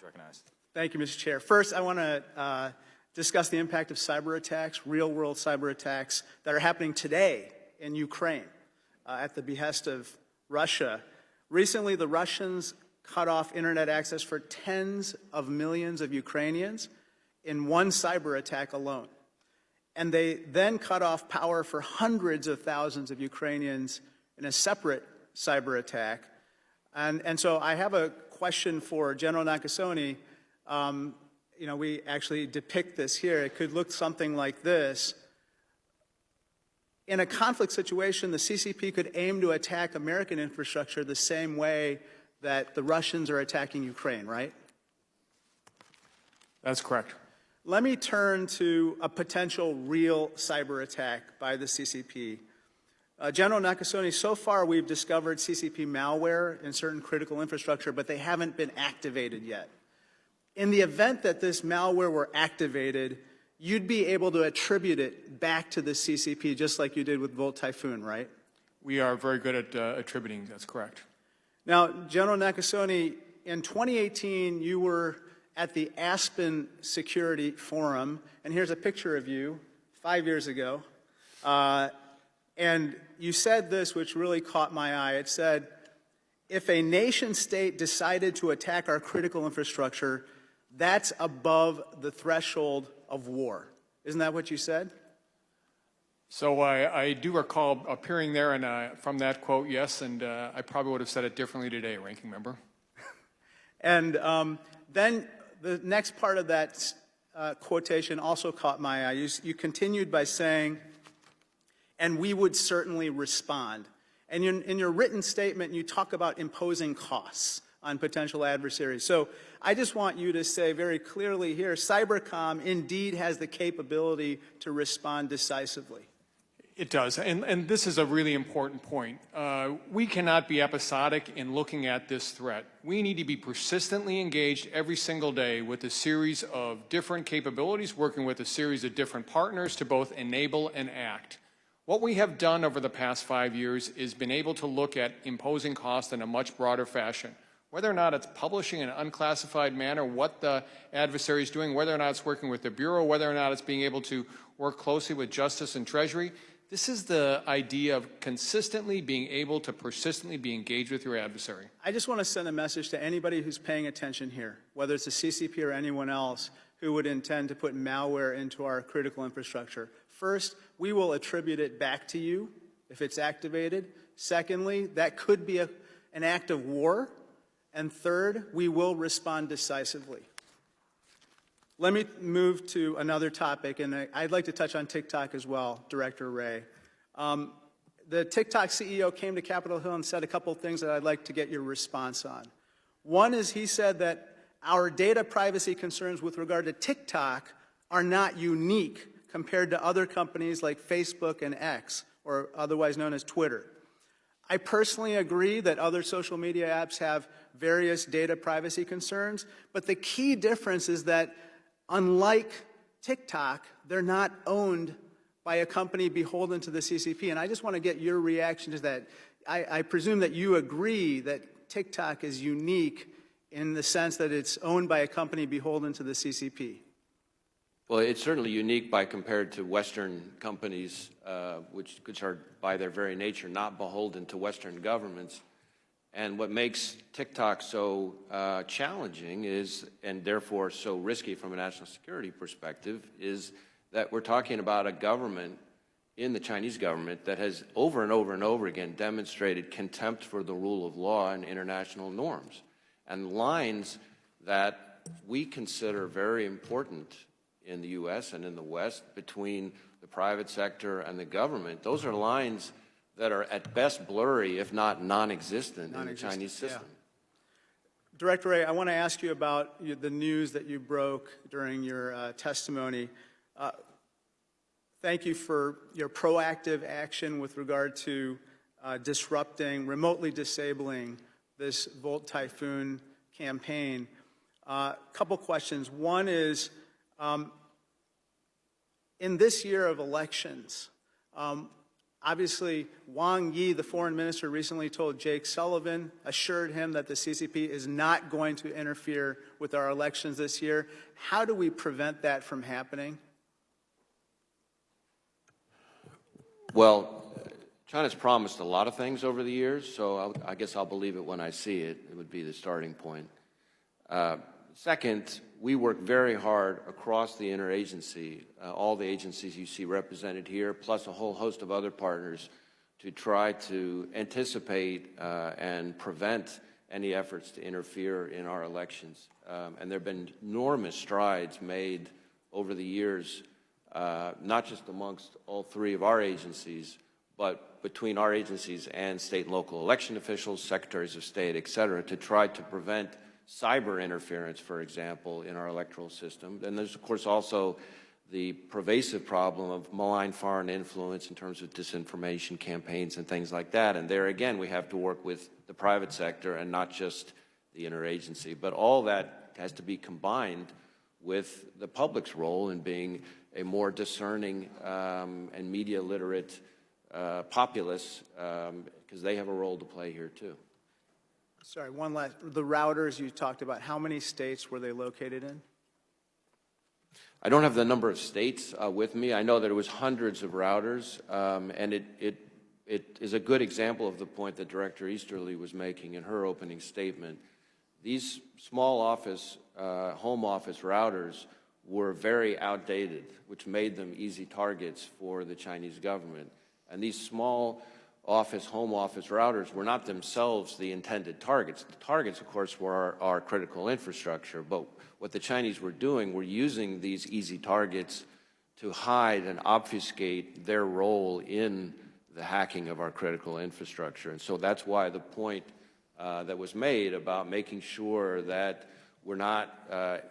recognized. Thank you, Mr. Chair. First, I want to discuss the impact of cyber attacks, real-world cyber attacks that are happening today in Ukraine at the behest of Russia. Recently, the Russians cut off internet access for tens of millions of Ukrainians in one cyber attack alone. And they then cut off power for hundreds of thousands of Ukrainians in a separate cyber attack. And so I have a question for General Nakasone. We actually depict this here. It could look something like this. In a conflict situation, the CCP could aim to attack American infrastructure the same way that the Russians are attacking Ukraine, right? That's correct. Let me turn to a potential real cyber attack by the CCP. General Nakasone, so far we've discovered CCP malware in certain critical infrastructure, but they haven't been activated yet. In the event that this malware were activated, you'd be able to attribute it back to the CCP just like you did with Volt Typhoon, right? We are very good at attributing. That's correct. Now, General Nakasone, in 2018, you were at the Aspen Security Forum, and here's a picture of you 5 years ago. And you said this, which really caught my eye. It said, if a nation state decided to attack our critical infrastructure, that's above the threshold of war. Isn't that what you said? So I do recall appearing there, and from that quote, yes, and I probably would have said it differently today, Ranking Member. And then the next part of that quotation also caught my eye. You continued by saying, and we would certainly respond. And in your written statement, you talk about imposing costs on potential adversaries. So I just want you to say very clearly here, Cybercom indeed has the capability to respond decisively. It does, and this is a really important point. We cannot be episodic in looking at this threat. We need to be persistently engaged every single day with a series of different capabilities, working with a series of different partners to both enable and act. What we have done over the past 5 years is been able to look at imposing costs in a much broader fashion. Whether or not it's publishing in an unclassified manner what the adversary is doing, whether or not it's working with the Bureau, whether or not it's being able to work closely with Justice and Treasury, this is the idea of consistently being able to persistently be engaged with your adversary. I just want to send a message to anybody who's paying attention here, whether it's the CCP or anyone else who would intend to put malware into our critical infrastructure. First, we will attribute it back to you if it's activated. Secondly, that could be an act of war. And third, we will respond decisively. Let me move to another topic, and I'd like to touch on TikTok as well, Director Wray. The TikTok CEO came to Capitol Hill and said a couple of things that I'd like to get your response on. One is he said that our data privacy concerns with regard to TikTok are not unique compared to other companies like Facebook and X, or otherwise known as Twitter. I personally agree that other social media apps have various data privacy concerns, but the key difference is that unlike TikTok, they're not owned by a company beholden to the CCP. And I just want to get your reaction to that. I presume that you agree that TikTok is unique in the sense that it's owned by a company beholden to the CCP. Well, it's certainly unique by compared to Western companies, which are by their very nature not beholden to Western governments. And what makes TikTok so challenging is, and therefore so risky from a national security perspective, is that we're talking about a government in the Chinese government that has over and over and over again demonstrated contempt for the rule of law and international norms. And lines that we consider very important in the U.S. and in the West between the private sector and the government, those are lines that are at best blurry, if not non-existent in the Chinese system. Yeah. Director Wray, I want to ask you about the news that you broke during your testimony. Thank you for your proactive action with regard to disrupting, remotely disabling this Volt Typhoon campaign. Couple questions. One is, in this year of elections, Obviously, Wang Yi, the foreign minister, recently told Jake Sullivan, assured him that the CCP is not going to interfere with our elections this year. How do we prevent that from happening? Well, China's promised a lot of things over the years, so I guess I'll believe it when I see it. It would be the starting point. Second, we work very hard across the interagency, all the agencies you see represented here, plus a whole host of other partners, to try to anticipate and prevent any efforts to interfere in our elections. And there have been enormous strides made over the years, not just amongst all three of our agencies, but between our agencies and state and local election officials, secretaries of state, et cetera, to try to prevent cyber interference, for example, in our electoral system. And there's, of course, also the pervasive problem of malign foreign influence in terms of disinformation campaigns and things like that. And there, again, we have to work with the private sector and not just the interagency. But all that has to be combined with the public's role in being a more discerning and media literate populace, because they have a role to play here, too. Sorry, one last. The routers you talked about, how many states were they located in? I don't have the number of states with me. I know that it was hundreds of routers, and it is a good example of the point that Director Easterly was making in her opening statement. These small office, home office routers were very outdated, which made them easy targets for the Chinese government. And these small office, home office routers were not themselves the intended targets. The targets, of course, were our critical infrastructure, but what the Chinese were doing were using these easy targets to hide and obfuscate their role in the hacking of our critical infrastructure. And so that's why the point that was made about making sure that we're not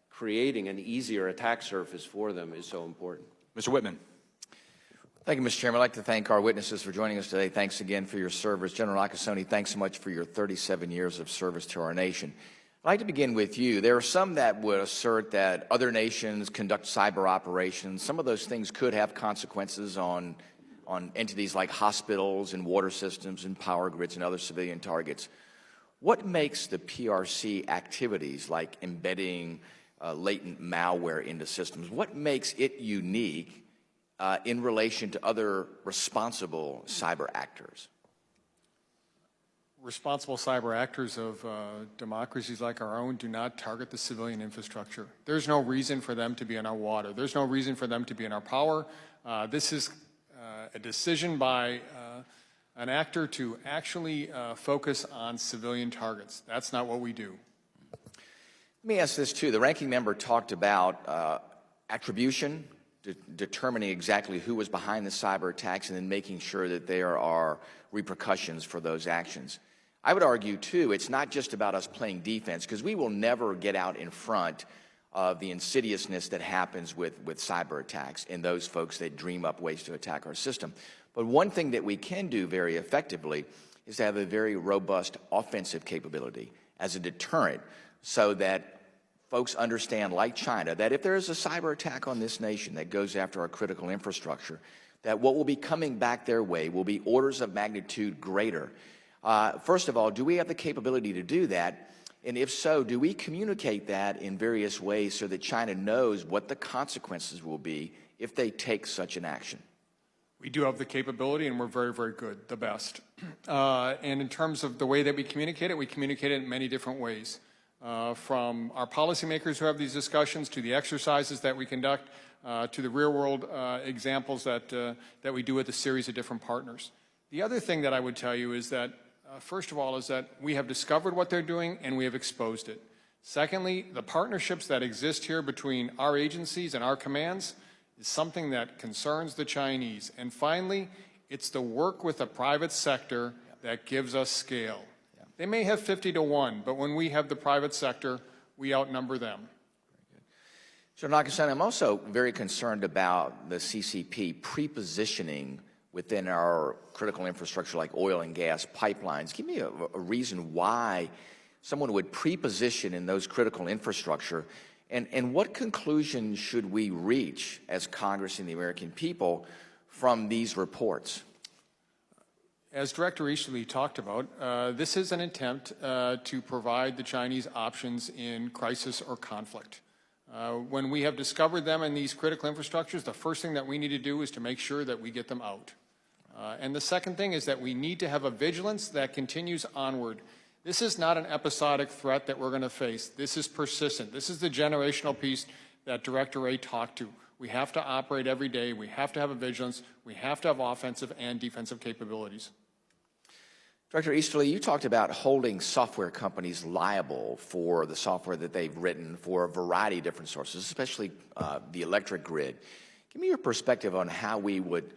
creating an easier attack surface for them is so important. Mr. Whitman. Thank you, Mr. Chairman. I'd like to thank our witnesses for joining us today. Thanks again for your service. General Nakasone, thanks so much for your 37 years of service to our nation. I'd like to begin with you. There are some that would assert that other nations conduct cyber operations. Some of those things could have consequences on entities like hospitals and water systems and power grids and other civilian targets. What makes the PRC activities like embedding latent malware into systems, what makes it unique in relation to other responsible cyber actors? Responsible cyber actors of democracies like our own do not target the civilian infrastructure. There's no reason for them to be in our water. There's no reason for them to be in our power. This is a decision by an actor to actually focus on civilian targets. That's not what we do. Let me ask this too. The ranking member talked about attribution, determining exactly who was behind the cyber attacks, and then making sure that there are repercussions for those actions. I would argue, too, it's not just about us playing defense, because we will never get out in front of the insidiousness that happens with cyber attacks and those folks that dream up ways to attack our system. But one thing that we can do very effectively is to have a very robust offensive capability as a deterrent, so that folks understand, like China, that if there is a cyber attack on this nation that goes after our critical infrastructure, that what will be coming back their way will be orders of magnitude greater. First of all, do we have the capability to do that? And if so, do we communicate that in various ways so that China knows what the consequences will be if they take such an action? We do have the capability, and we're very, very good, the best. And in terms of the way that we communicate it in many different ways. From our policymakers who have these discussions, to the exercises that we conduct, to the real-world examples that we do with a series of different partners. The other thing that I would tell you is that, first of all, is that we have discovered what they're doing and we have exposed it. Secondly, the partnerships that exist here between our agencies and our commands is something that concerns the Chinese. And finally, it's the work with the private sector that gives us scale. They may have 50 to 1, but when we have the private sector, we outnumber them. So, Nakasone, I'm also very concerned about the CCP prepositioning within our critical infrastructure like oil and gas pipelines. Give me a reason why someone would preposition in those critical infrastructure, and what conclusion should we reach as Congress and the American people from these reports? As Director Easterly talked about, this is an attempt to provide the Chinese options in crisis or conflict. When we have discovered them in these critical infrastructures, the first thing that we need to do is to make sure that we get them out. And the second thing is that we need to have a vigilance that continues onward. This is not an episodic threat that we're going to face. This is persistent. This is the generational piece that Director Wray talked to. We have to operate every day. We have to have a vigilance. We have to have offensive and defensive capabilities. Director Easterly, you talked about holding software companies liable for the software that they've written for a variety of different sources, especially the electric grid. Give me your perspective on how we would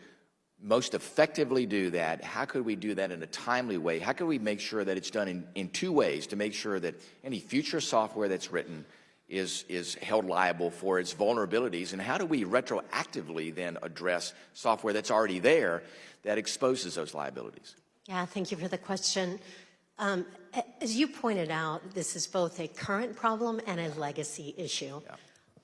most effectively do that. How could we do that in a timely way? How could we make sure that it's done in two ways to make sure that any future software that's written is held liable for its vulnerabilities? And how do we retroactively then address software that's already there that exposes those liabilities? Yeah, thank you for the question. As you pointed out, this is both a current problem and a legacy issue. Yeah.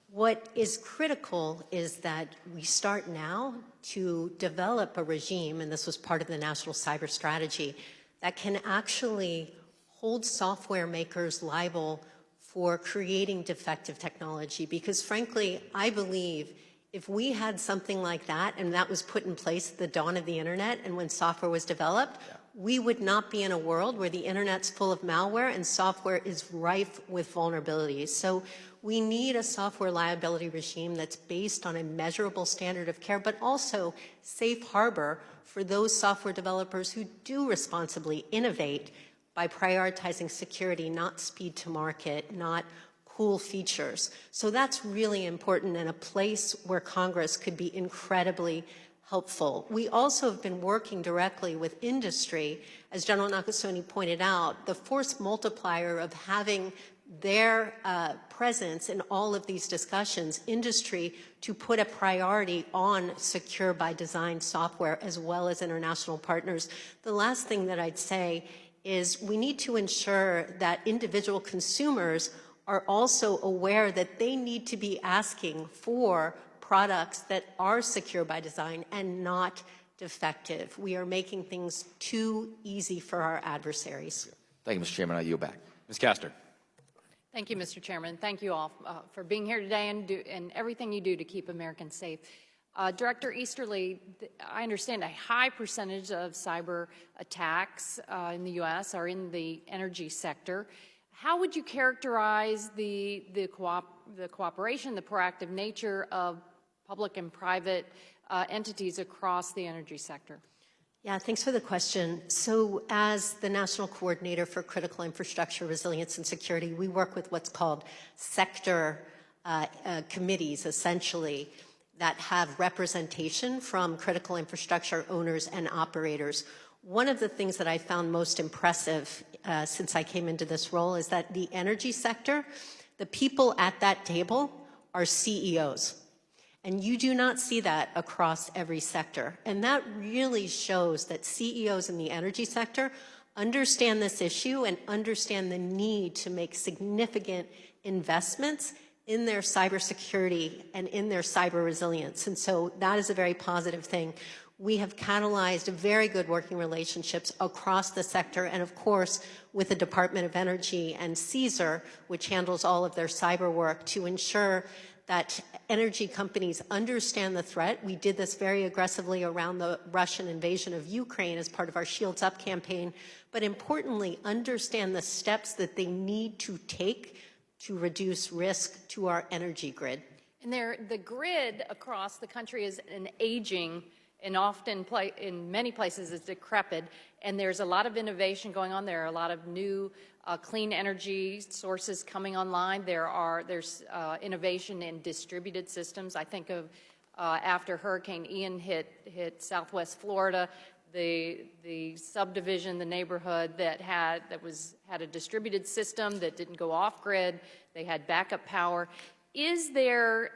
What is critical is that we start now to develop a regime, and this was part of the National Cyber Strategy, that can actually hold software makers liable for creating defective technology. Because frankly, I believe if we had something like that and that was put in place at the dawn of the internet and when software was developed, we would not be in a world where the internet's full of malware and software is rife with vulnerabilities. So we need a software liability regime that's based on a measurable standard of care, but also safe harbor for those software developers who do responsibly innovate by prioritizing security, not speed to market, not cool features. So that's really important and a place where Congress could be incredibly helpful. We also have been working directly with industry. As General Nakasone pointed out, the force multiplier of having their presence in all of these discussions, industry to put a priority on secure by design software as well as international partners. The last thing that I'd say is we need to ensure that individual consumers are also aware that they need to be asking for products that are secure by design and not defective. We are making things too easy for our adversaries. Thank you, Mr. Chairman. I yield back. Ms. Castor. Thank you, Mr. Chairman. Thank you all for being here today and everything you do to keep Americans safe. Director Easterly, I understand a high percentage of cyber attacks in the U.S. are in the energy sector. How would you characterize the cooperation, the proactive nature of public and private entities across the energy sector? Yeah, thanks for the question. So as the National Coordinator for Critical Infrastructure Resilience and Security, we work with what's called sector committees, essentially, that have representation from critical infrastructure owners and operators. One of the things that I found most impressive since I came into this role is that the energy sector, the people at that table are CEOs. And you do not see that across every sector. And that really shows that CEOs in the energy sector understand this issue and understand the need to make significant investments in their cybersecurity and in their cyber resilience. And so that is a very positive thing. We have catalyzed very good working relationships across the sector and, of course, with the Department of Energy and CSER, which handles all of their cyber work, to ensure that energy companies understand the threat. We did this very aggressively around the Russian invasion of Ukraine as part of our Shields Up campaign, but importantly, understand the steps that they need to take to reduce risk to our energy grid. And the grid across the country is an aging and often in many places it's decrepit, and there's a lot of innovation going on. There are a lot of new clean energy sources coming online. There's innovation in distributed systems. I think of after Hurricane Ian hit Southwest Florida, the subdivision, the neighborhood that had a distributed system that didn't go off grid. They had backup power. Is there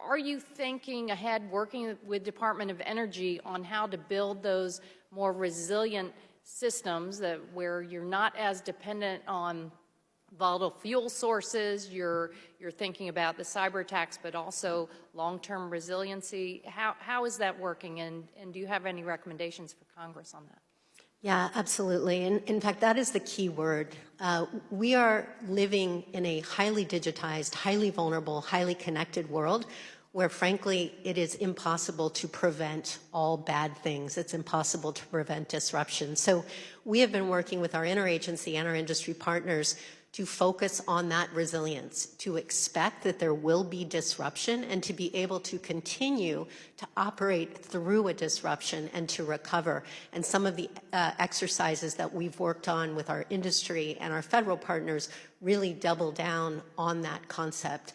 are you thinking ahead, working with Department of Energy on how to build those more resilient systems where you're not as dependent on volatile fuel sources, you're thinking about the cyber attacks, but also long-term resiliency. How is that working, and do you have any recommendations for Congress on that? Yeah, absolutely. And in fact, that is the key word. We are living in a highly digitized, highly vulnerable, highly connected world where, frankly, it is impossible to prevent all bad things. It's impossible to prevent disruption. So we have been working with our interagency and our industry partners to focus on that resilience, to expect that there will be disruption and to be able to continue to operate through a disruption and to recover. And some of the exercises that we've worked on with our industry and our federal partners really double down on that concept.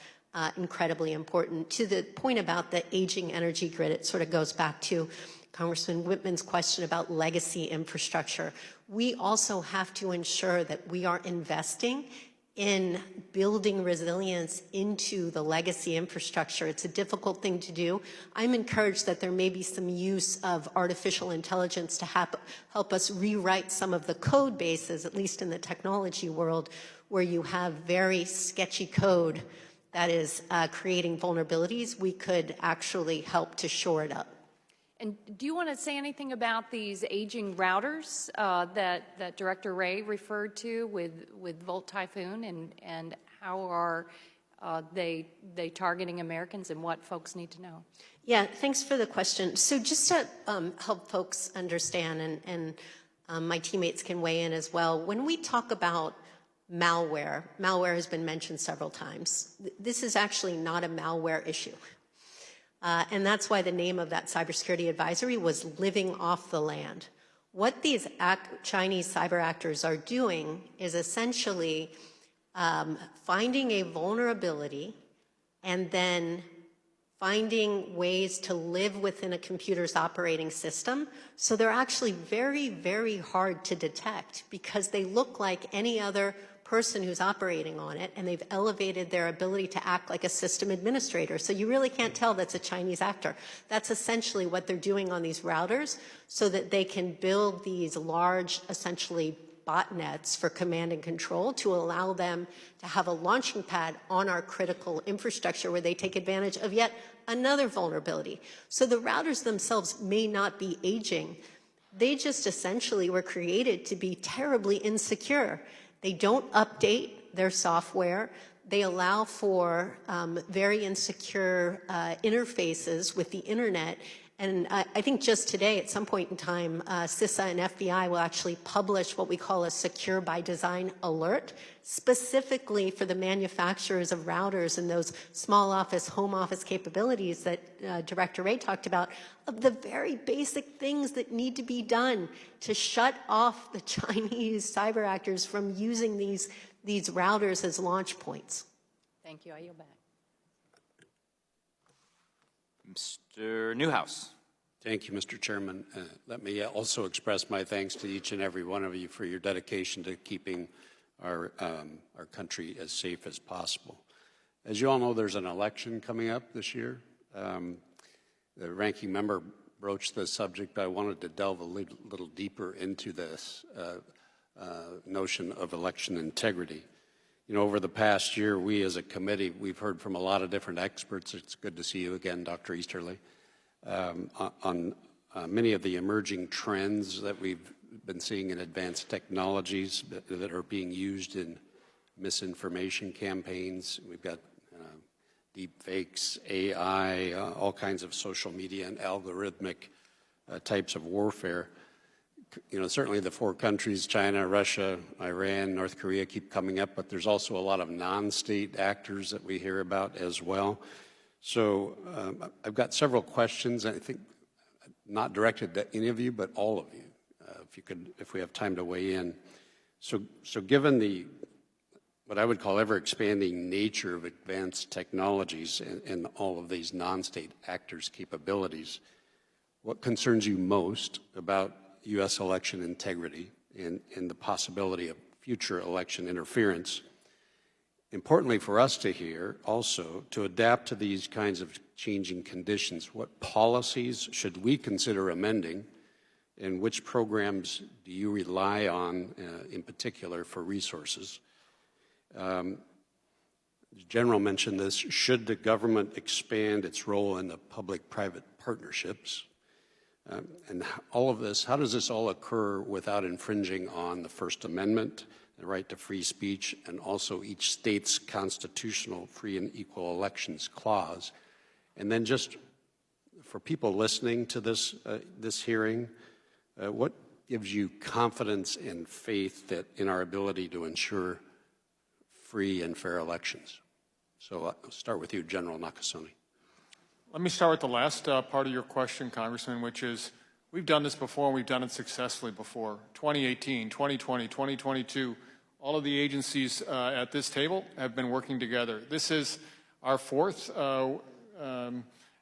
Incredibly important. To the point about the aging energy grid, it sort of goes back to Congressman Whitman's question about legacy infrastructure. We also have to ensure that we are investing in building resilience into the legacy infrastructure. It's a difficult thing to do. I'm encouraged that there may be some use of artificial intelligence to help us rewrite some of the code bases, at least in the technology world, where you have very sketchy code that is creating vulnerabilities. We could actually help to shore it up. And do you want to say anything about these aging routers that Director Wray referred to with Volt Typhoon, and how are they targeting Americans, and what folks need to know? Yeah, thanks for the question. So just to help folks understand, and my teammates can weigh in as well, when we talk about malware has been mentioned several times. This is actually not a malware issue. And that's why the name of that cybersecurity advisory was Living Off the Land. What these Chinese cyber actors are doing is essentially finding a vulnerability and then finding ways to live within a computer's operating system. So they're actually very, very hard to detect because they look like any other person who's operating on it, and they've elevated their ability to act like a system administrator. So you really can't tell that's a Chinese actor. That's essentially what they're doing on these routers so that they can build these large, essentially, botnets for command and control to allow them to have a launching pad on our critical infrastructure where they take advantage of yet another vulnerability. So the routers themselves may not be aging. They just essentially were created to be terribly insecure. They don't update their software. They allow for very insecure interfaces with the internet. And I think just today, at some point in time, CISA and FBI will actually publish what we call a Secure by Design alert, specifically for the manufacturers of routers and those small office, home office capabilities that Director Wray talked about, of the very basic things that need to be done to shut off the Chinese cyber actors from using these routers as launch points. Thank you. I yield back. Mr. Newhouse. Thank you, Mr. Chairman. Let me also express my thanks to each and every one of you for your dedication to keeping our country as safe as possible. As you all know, there's an election coming up this year. The ranking member broached the subject. I wanted to delve a little deeper into this notion of election integrity. You know, over the past year, we as a committee, we've heard from a lot of different experts. It's good to see you again, Dr. Easterly, on many of the emerging trends that we've been seeing in advanced technologies that are being used in misinformation campaigns. We've got deep fakes, AI, all kinds of social media and algorithmic types of warfare. You know, certainly the four countries, China, Russia, Iran, North Korea, keep coming up, but there's also a lot of non-state actors that we hear about as well. So I've got several questions, I think not directed to any of you, but all of you, if we have time to weigh in. So given the, what I would call ever-expanding nature of advanced technologies and all of these non-state actors' capabilities, what concerns you most about U.S. election integrity and the possibility of future election interference? Importantly for us to hear also, to adapt to these kinds of changing conditions, what policies should we consider amending, and which programs do you rely on in particular for resources? The General mentioned this. Should the government expand its role in the public-private partnerships? And all of this, how does this all occur without infringing on the First Amendment, the right to free speech, and also each state's constitutional free and equal elections clause? And then just for people listening to this hearing, what gives you confidence and faith that in our ability to ensure free and fair elections? So I'll start with you, General Nakasone. Let me start with the last part of your question, Congressman, which is we've done this before and we've done it successfully before. 2018, 2020, 2022, all of the agencies at this table have been working together. This is our fourth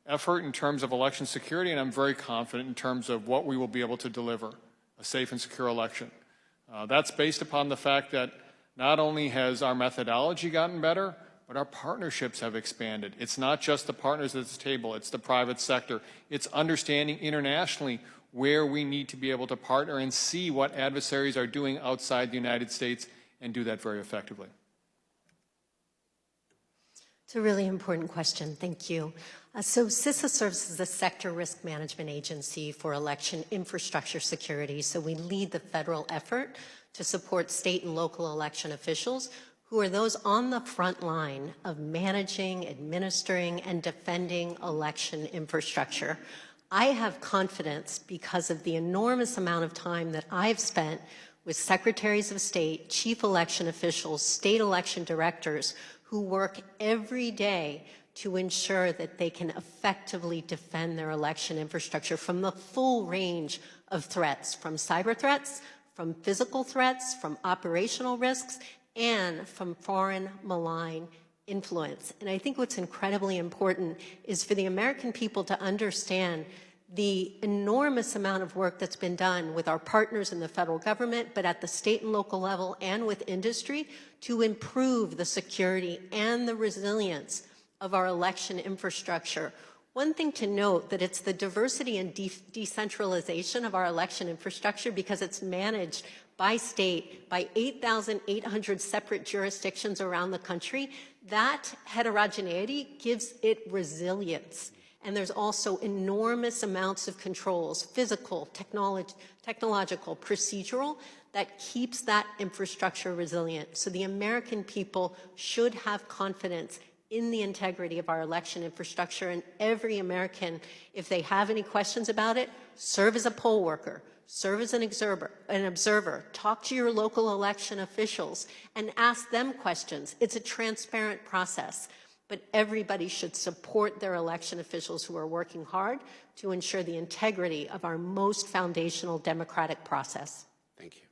effort in terms of election security, and I'm very confident in terms of what we will be able to deliver, a safe and secure election. That's based upon the fact that not only has our methodology gotten better, but our partnerships have expanded. It's not just the partners at this table, it's the private sector. It's understanding internationally where we need to be able to partner and see what adversaries are doing outside the United States and do that very effectively. It's a really important question. Thank you. So CISA serves as the sector risk management agency for election infrastructure security. So we lead the federal effort to support state and local election officials who are those on the front line of managing, administering, and defending election infrastructure. I have confidence because of the enormous amount of time that I've spent with secretaries of state, chief election officials, state election directors who work every day to ensure that they can effectively defend their election infrastructure from the full range of threats, from cyber threats, from physical threats, from operational risks, and from foreign malign influence. And I think what's incredibly important is for the American people to understand the enormous amount of work that's been done with our partners in the federal government, but at the state and local level and with industry to improve the security and the resilience of our election infrastructure. One thing to note that it's the diversity and decentralization of our election infrastructure because it's managed by state, by 8,800 separate jurisdictions around the country. That heterogeneity gives it resilience. And there's also enormous amounts of controls, physical, technological, procedural, that keeps that infrastructure resilient. So the American people should have confidence in the integrity of our election infrastructure, and every American, if they have any questions about it, serve as a poll worker, serve as an observer, talk to your local election officials, and ask them questions. It's a transparent process, but everybody should support their election officials who are working hard to ensure the integrity of our most foundational democratic process. Thank you.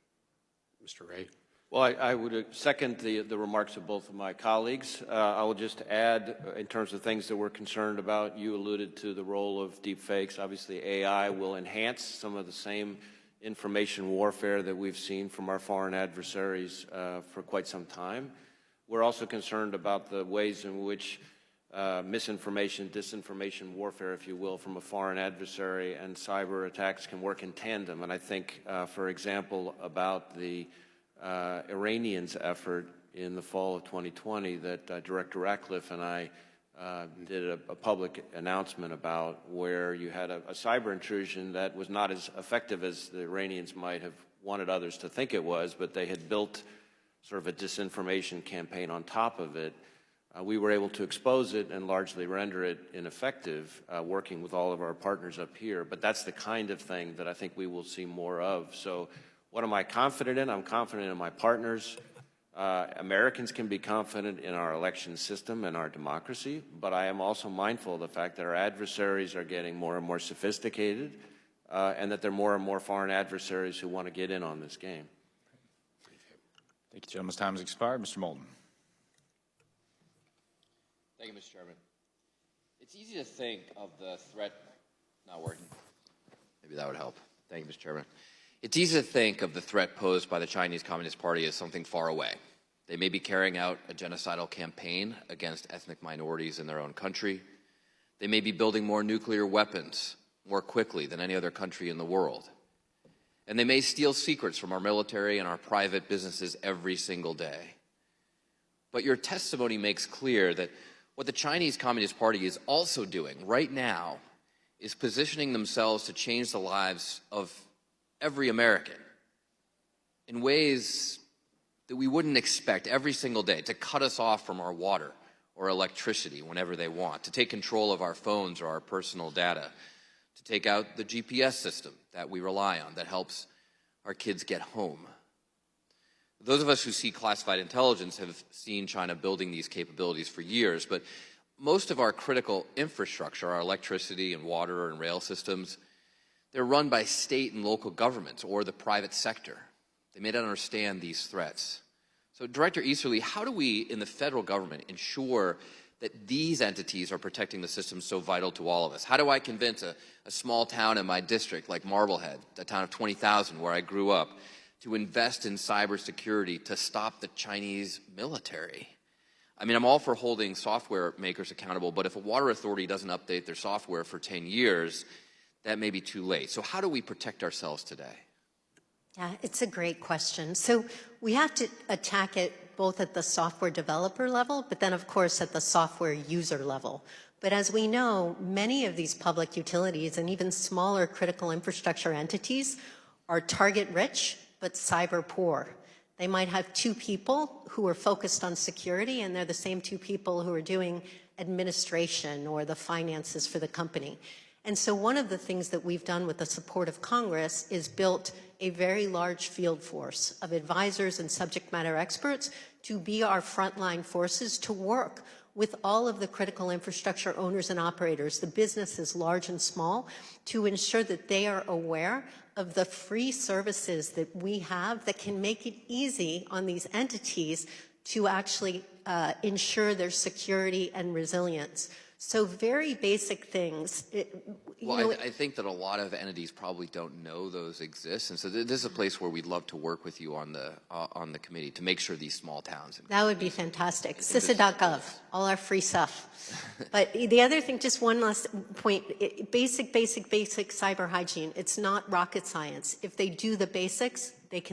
Mr. Ray. Well, I would second the remarks of both of my colleagues. I will just add, in terms of things that we're concerned about, you alluded to the role of deep fakes. Obviously, AI will enhance some of the same information warfare that we've seen from our foreign adversaries for quite some time. We're also concerned about the ways in which misinformation, disinformation warfare, if you will, from a foreign adversary and cyber attacks can work in tandem. And I think, for example, about the Iranians' effort in the fall of 2020 that Director Ratcliffe and I did a public announcement about, where you had a cyber intrusion that was not as effective as the Iranians might have wanted others to think it was, but they had built sort of a disinformation campaign on top of it. We were able to expose it and largely render it ineffective, working with all of our partners up here. But that's the kind of thing that I think we will see more of. So what am I confident in? I'm confident in my partners. Americans can be confident in our election system and our democracy, but I am also mindful of the fact that our adversaries are getting more and more sophisticated, and that there are more and more foreign adversaries who want to get in on this game. Thank you, gentleman's time has expired. Mr. Moulton. Thank you, Mr. Chairman. It's easy to think of the threat not working. Maybe that would help. Thank you, Mr. Chairman. It's easy to think of the threat posed by the Chinese Communist Party as something far away. They may be carrying out a genocidal campaign against ethnic minorities in their own country. They may be building more nuclear weapons more quickly than any other country in the world. And they may steal secrets from our military and our private businesses every single day. But your testimony makes clear that what the Chinese Communist Party is also doing right now is positioning themselves to change the lives of every American in ways that we wouldn't expect every single day, to cut us off from our water or electricity whenever they want, to take control of our phones or our personal data, to take out the GPS system that we rely on that helps our kids get home. Those of us who see classified intelligence have seen China building these capabilities for years, but most of our critical infrastructure, our electricity and water and rail systems, they're run by state and local governments or the private sector. They may not understand these threats. So, Director Easterly, how do we in the federal government ensure that these entities are protecting the system so vital to all of us? How do I convince a small town in my district like Marblehead, a town of 20,000 where I grew up, to invest in cybersecurity to stop the Chinese military? I mean, I'm all for holding software makers accountable, but if a water authority doesn't update their software for 10 years, that may be too late. So how do we protect ourselves today? Yeah, it's a great question. So we have to attack it both at the software developer level, but then, of course, at the software user level. But as we know, many of these public utilities and even smaller critical infrastructure entities are target-rich but cyber-poor. They might have two people who are focused on security, and they're the same two people who are doing administration or the finances for the company. And so one of the things that we've done with the support of Congress is built a very large field force of advisors and subject matter experts to be our frontline forces to work with all of the critical infrastructure owners and operators, the businesses large and small, to ensure that they are aware of the free services that we have that can make it easy on these entities to actually ensure their security and resilience. So very basic things. I think that a lot of entities probably don't know those exist, and so this is a place where we'd love to work with you on the committee to make sure these small towns. That would be fantastic. CISA.gov, all our free stuff. But the other thing, just one last point, basic cyber hygiene. It's not rocket science. If they do the basics, they can